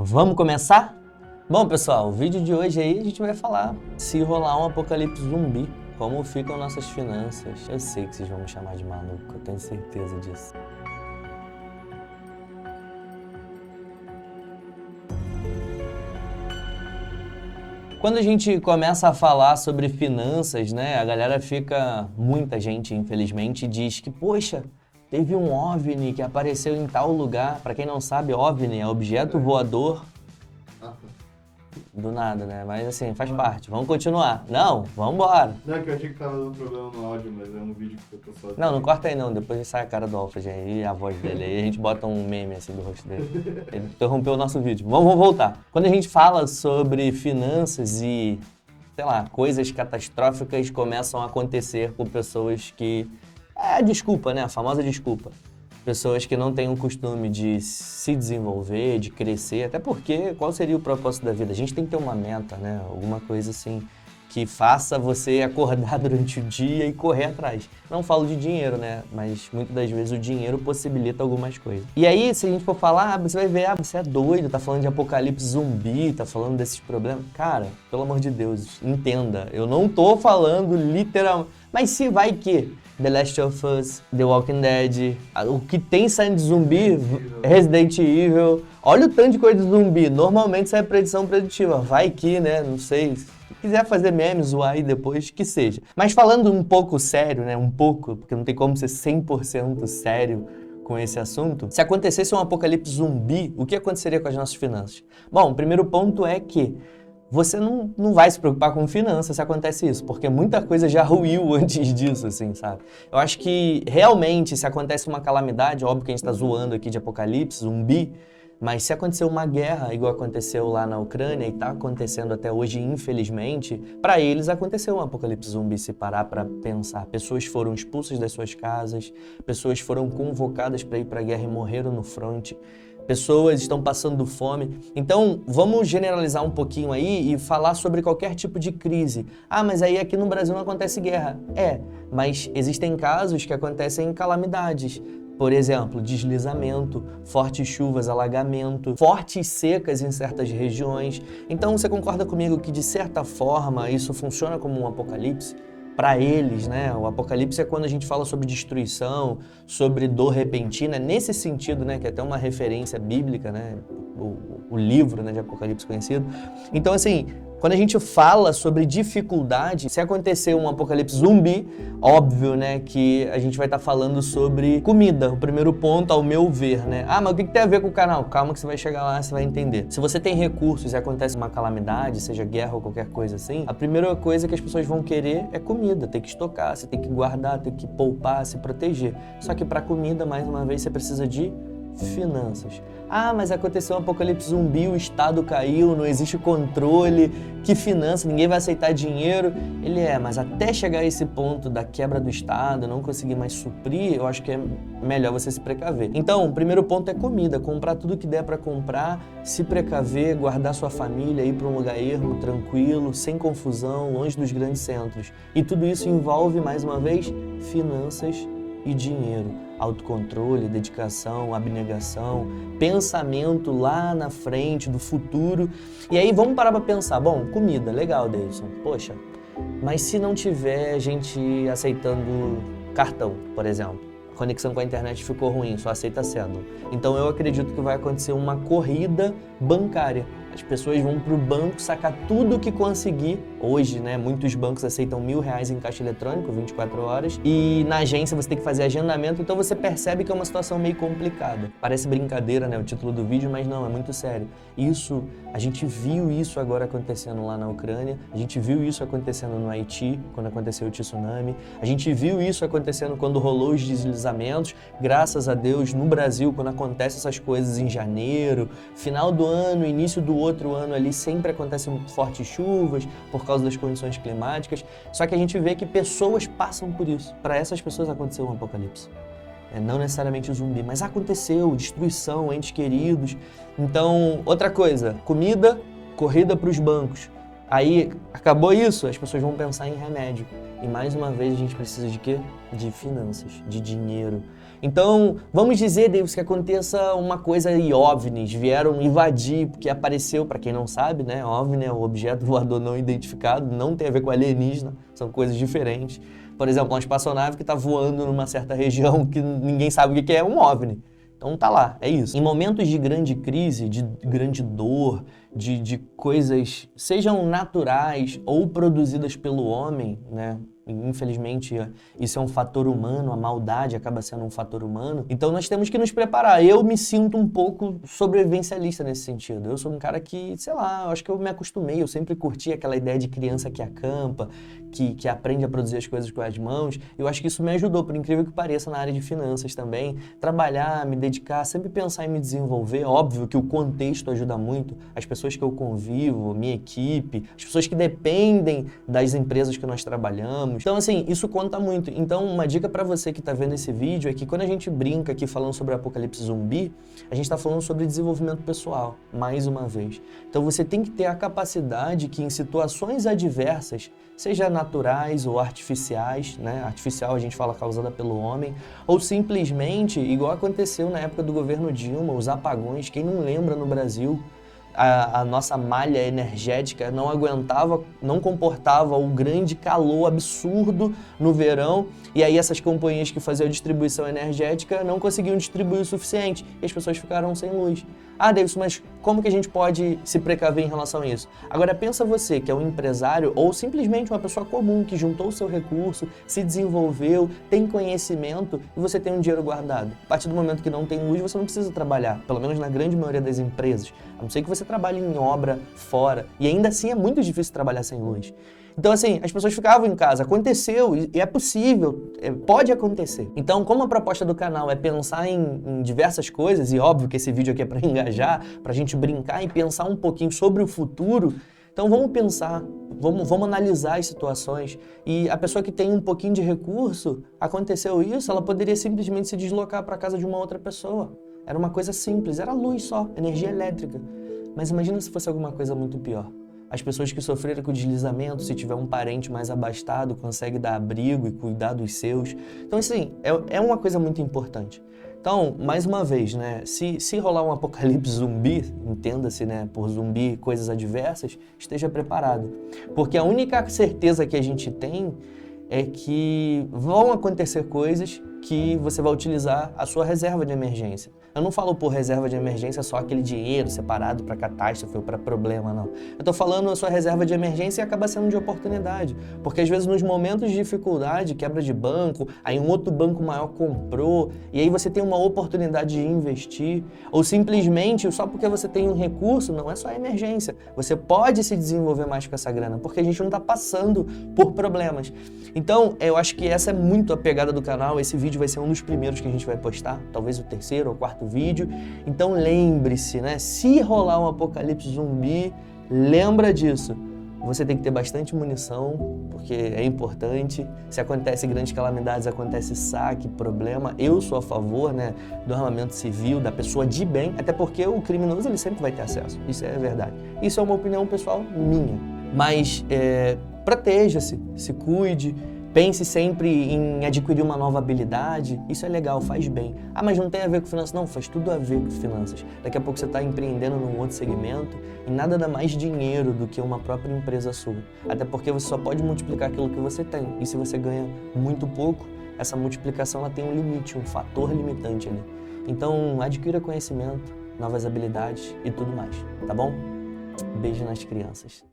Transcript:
Vamos começar? Bom, pessoal, o vídeo de hoje aí a gente vai falar se rolar um apocalipse zumbi, como ficam nossas finanças. Eu sei que vocês vão me chamar de maluco, eu tenho certeza disso. Quando a gente começa a falar sobre finanças, né, a galera muita gente, infelizmente, diz que, poxa, teve um OVNI que apareceu em tal lugar. Pra quem não sabe, OVNI é objeto voador do nada, né? Mas assim, faz parte. Vamos continuar. Não, vamos embora. Não, é que eu achei que tava dando problema no áudio, mas é um vídeo que eu tô só... Não corta aí não, depois sai a cara do Alfred aí e a voz dele. Aí a gente bota um meme assim do rosto dele. Ele interrompeu o nosso vídeo. Vamos voltar. Quando a gente fala sobre finanças e, sei lá, coisas catastróficas começam a acontecer com pessoas que... É desculpa, né? A famosa desculpa. Pessoas que não têm o costume de se desenvolver, de crescer, até porque qual seria o propósito da vida? A gente tem que ter uma meta, né? Alguma coisa assim que faça você acordar durante o dia e correr atrás. Não falo de dinheiro, né? Mas muitas das vezes o dinheiro possibilita algumas coisas. E aí, se a gente for falar, você vai ver, você é doido, tá falando de apocalipse zumbi, tá falando desses problemas. Cara, pelo amor de Deus, entenda, eu não tô falando literalmente, mas se vai que... The Last of Us, The Walking Dead, o que tem saindo de zumbi, Resident Evil. Olha o tanto de coisa de zumbi. Normalmente isso é predição preditiva. Vai que, né? Não sei. Se quiser fazer memes, zoar aí depois, que seja. Mas falando um pouco sério, né? Um pouco, porque não tem como ser 100% sério com esse assunto. Se acontecesse um apocalipse zumbi, o que aconteceria com as nossas finanças? Bom, o primeiro ponto é que você não vai se preocupar com finanças se acontece isso, porque muita coisa já ruiu antes disso, assim, sabe? Eu acho que, realmente, se acontece uma calamidade, óbvio que a gente tá zoando aqui de apocalipse, zumbi, mas se acontecer uma guerra, igual aconteceu lá na Ucrânia e tá acontecendo até hoje, infelizmente, para eles aconteceu um apocalipse zumbi, se parar para pensar. Pessoas foram expulsas das suas casas, pessoas foram convocadas para ir para a guerra e morreram no fronte. Pessoas estão passando fome. Então, vamos generalizar um pouquinho aí e falar sobre qualquer tipo de crise. Ah, mas aí aqui no Brasil não acontece guerra. Mas existem casos que acontecem calamidades. Por exemplo, deslizamento, fortes chuvas, alagamento, fortes secas em certas regiões. Então, você concorda comigo que, de certa forma, isso funciona como um apocalipse? Para eles, né? O apocalipse é quando a gente fala sobre destruição, sobre dor repentina, nesse sentido, né? Que é até uma referência bíblica, né? O livro, né, de Apocalipse conhecido. Então, assim, quando a gente fala sobre dificuldade, se acontecer um apocalipse zumbi, óbvio, né, que a gente vai estar falando sobre comida. O primeiro ponto, ao meu ver, né? Ah, mas o que tem a ver com o canal? Calma que você vai chegar lá, você vai entender. Se você tem recursos e acontece uma calamidade, seja guerra ou qualquer coisa assim, a primeira coisa que as pessoas vão querer é comida. Tem que estocar, você tem que guardar, tem que poupar, se proteger. Só que para comida, mais uma vez, você precisa de finanças. Ah, mas aconteceu um apocalipse zumbi, o Estado caiu, não existe controle, que finança, ninguém vai aceitar dinheiro. Mas até chegar a esse ponto da quebra do Estado, não conseguir mais suprir, eu acho que é melhor você se precaver. Então, o primeiro ponto é comida, comprar tudo que der para comprar, se precaver, guardar sua família, ir para um lugar ermo, tranquilo, sem confusão, longe dos grandes centros. E tudo isso envolve, mais uma vez, finanças e dinheiro, autocontrole, dedicação, abnegação, pensamento lá na frente, do futuro. E aí vamos parar para pensar, bom, comida, legal, Davidson, poxa, mas se não tiver gente aceitando cartão, por exemplo, a conexão com a internet ficou ruim, só aceita cédula. Então eu acredito que vai acontecer uma corrida bancária. As pessoas vão para o banco sacar tudo que conseguir. Hoje, né, muitos bancos aceitam R$1.000 em caixa eletrônico, 24 horas. E na agência você tem que fazer agendamento, então você percebe que é uma situação meio complicada. Parece brincadeira, né, o título do vídeo, mas não, é muito sério. A gente viu isso agora acontecendo lá na Ucrânia, a gente viu isso acontecendo no Haiti, quando aconteceu o tsunami, a gente viu isso acontecendo quando rolou os deslizamentos. Graças a Deus, no Brasil, quando acontecem essas coisas em janeiro, final do ano, início do outro ano ali, sempre acontecem fortes chuvas por causa das condições climáticas. Só que a gente vê que pessoas passam por isso. Para essas pessoas aconteceu um apocalipse. Não necessariamente o zumbi, mas aconteceu, destruição, entes queridos. Então, outra coisa, comida, corrida para os bancos. Aí, acabou isso, as pessoas vão pensar em remédio. E mais uma vez a gente precisa de quê? De finanças, de dinheiro. Então, vamos dizer, Davis, que aconteça uma coisa e OVNIs vieram invadir, porque apareceu, para quem não sabe, né? OVNI é o objeto voador não identificado, não tem a ver com alienígena, são coisas diferentes. Por exemplo, uma espaçonave que está voando numa certa região que ninguém sabe o que é um OVNI. Então tá lá, é isso. Em momentos de grande crise, de grande dor, de coisas, sejam naturais ou produzidas pelo homem, né? Infelizmente, isso é um fator humano, a maldade acaba sendo um fator humano. Então nós temos que nos preparar. Eu me sinto um pouco sobrevivencialista nesse sentido. Eu sou um cara que, sei lá, eu acho que eu me acostumei. Eu sempre curti aquela ideia de criança que acampa, que aprende a produzir as coisas com as mãos. Eu acho que isso me ajudou, por incrível que pareça, na área de finanças também. Trabalhar, me dedicar, sempre pensar em me desenvolver. Óbvio que o contexto ajuda muito. As pessoas que eu convivo, minha equipe, as pessoas que dependem das empresas que nós trabalhamos. Então, assim, isso conta muito. Então, uma dica para você que está vendo esse vídeo é que quando a gente brinca aqui falando sobre o apocalipse zumbi, a gente está falando sobre desenvolvimento pessoal, mais uma vez. Então, você tem que ter a capacidade que em situações adversas, seja naturais ou artificiais, né? Artificial a gente fala causada pelo homem, ou simplesmente, igual aconteceu na época do governo Dilma, os apagões, quem não lembra no Brasil, a nossa malha energética não aguentava, não comportava o grande calor absurdo no verão, e aí essas companhias que faziam a distribuição energética não conseguiam distribuir o suficiente, e as pessoas ficaram sem luz. Ah, Davidson, mas como que a gente pode se precaver em relação a isso? Agora pensa você que é um empresário ou simplesmente uma pessoa comum que juntou o seu recurso, se desenvolveu, tem conhecimento e você tem um dinheiro guardado. A partir do momento que não tem luz, você não precisa trabalhar, pelo menos na grande maioria das empresas. A não ser que você trabalhe em obra fora, e ainda assim é muito difícil trabalhar sem luz. Então, assim, as pessoas ficavam em casa, aconteceu e é possível, pode acontecer. Então, como a proposta do canal é pensar em diversas coisas, e óbvio que esse vídeo aqui é para engajar, para a gente brincar e pensar um pouquinho sobre o futuro, então vamos pensar, vamos analisar as situações. E a pessoa que tem um pouquinho de recurso, aconteceu isso, ela poderia simplesmente se deslocar para a casa de uma outra pessoa. Era uma coisa simples, era luz só, energia elétrica. Mas imagina se fosse alguma coisa muito pior. As pessoas que sofreram com deslizamento, se tiver um parente mais abastado, consegue dar abrigo e cuidar dos seus. Então, assim, é uma coisa muito importante. Então, mais uma vez, né, se rolar um apocalipse zumbi, entenda-se, né, por zumbi, coisas adversas, esteja preparado. Porque a única certeza que a gente tem é que vão acontecer coisas que você vai utilizar a sua reserva de emergência. Eu não falo por reserva de emergência só aquele dinheiro separado para catástrofe ou para problema, não. Eu estou falando a sua reserva de emergência e acaba sendo de oportunidade. Porque às vezes nos momentos de dificuldade, quebra de banco, aí um outro banco maior comprou, e aí você tem uma oportunidade de investir, ou simplesmente, só porque você tem um recurso, não é só emergência. Você pode se desenvolver mais com essa grana, porque a gente não está passando por problemas. Então, eu acho que essa é muito a pegada do canal. Esse vídeo vai ser um dos primeiros que a gente vai postar, talvez o terceiro ou quarto vídeo. Então lembre-se, né? Se rolar um apocalipse zumbi, lembra disso. Você tem que ter bastante munição, porque é importante. Se acontece grandes calamidades, acontece saque, problema. Eu sou a favor, né, do armamento civil, da pessoa de bem, até porque o criminoso ele sempre vai ter acesso. Isso é verdade. Isso é uma opinião pessoal minha. Mas proteja-se, se cuide. Pense sempre em adquirir uma nova habilidade, isso é legal, faz bem. Ah, mas não tem a ver com finanças? Não, faz tudo a ver com finanças. Daqui a pouco você está empreendendo num outro segmento e nada dá mais dinheiro do que uma própria empresa sua. Até porque você só pode multiplicar aquilo que você tem. E se você ganha muito pouco, essa multiplicação ela tem um limite, um fator limitante ali. Então, adquira conhecimento, novas habilidades e tudo mais, tá bom? Beijo nas crianças.